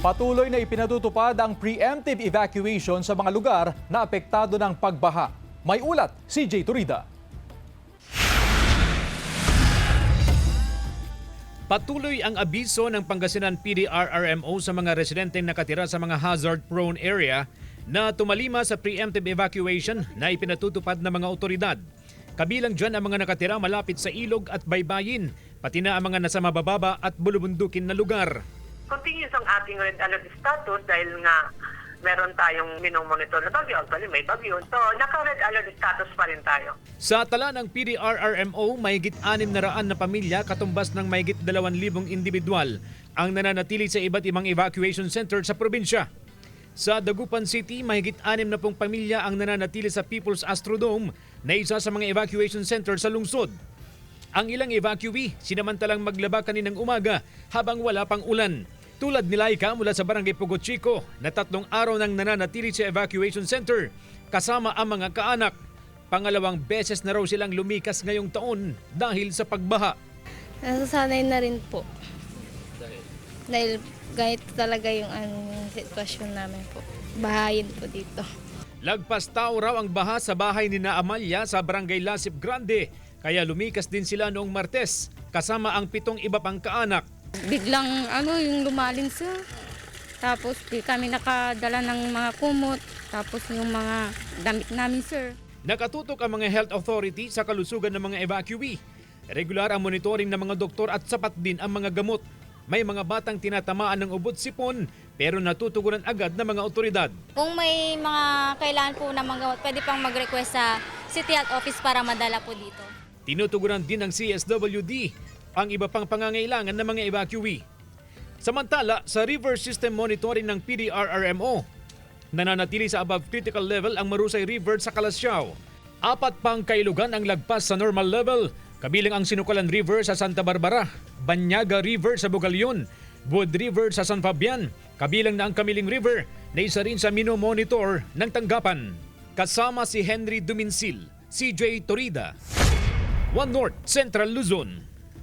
Patuloy na ipinatutupad ang preemptive evacuation sa mga lugar na apektado ng pagbaha. May ulat, CJ Turida. Patuloy ang abiso ng Pangasinan PDRRMO sa mga residenteng nakatira sa mga hazard-prone area na tumalima sa preemptive evacuation na ipinatutupad ng mga otoridad. Kabilang dyan ang mga nakatira malapit sa ilog at baybayin, pati na ang mga nasa mabababa at bulubundukin na lugar. Continuous ang ating red alert status dahil nga meron tayong minomonitor na bagyo. Actually, may bagyo. So, naka-red alert status pa rin tayo. Sa tala ng PDRRMO, mahigit 600 na pamilya katumbas ng mahigit 2,000 individual ang nananatili sa iba't ibang evacuation center sa probinsya. Sa Dagupan City, mahigit 60 pamilya ang nananatili sa People's Astrodome na isa sa mga evacuation center sa lungsod. Ang ilang evacuee sinamantalang maglaba kaninang umaga habang wala pang ulan. Tulad ni Laika mula sa Barangay Pugot Chico na 3 araw nang nananatili sa evacuation center kasama ang mga kaanak. Pangalawang beses na raw silang lumikas ngayong taon dahil sa pagbaha. Nasasanay na rin po. Dahil ganito talaga yung sitwasyon namin po. Bahayin po dito. Lagpas tao raw ang baha sa bahay ni na Amalia sa Barangay Lasip Grande, kaya lumikas din sila noong Martes kasama ang 7 iba pang kaanak. Biglang yung lumalim siya. Tapos di kami nakadala ng mga kumot. Tapos yung mga damit namin, sir. Nakatutok ang mga health authority sa kalusugan ng mga evacuee. Regular ang monitoring ng mga doktor at sapat din ang mga gamot. May mga batang tinatamaan ng ubot-sipon pero natutugunan agad ng mga otoridad. Kung may mga kailangan po ng mga gamot, pwede pang mag-request sa City Health Office para madala po dito. Tinutugunan din ng CSWD ang iba pang pangangailangan ng mga evacuee. Samantala, sa river system monitoring ng PDRRMO, nananatili sa above critical level ang Marusay River sa Calasiao. 4 pang kailugan ang lagpas sa normal level, kabilang ang Sinukalan River sa Santa Barbara, Banyaga River sa Bugalyon, Wood River sa San Fabian, kabilang na ang Kamiling River na isa rin sa mino-monitor ng tanggapan. Kasama si Henry Duminsil, CJ Torida, One North, Central Luzon.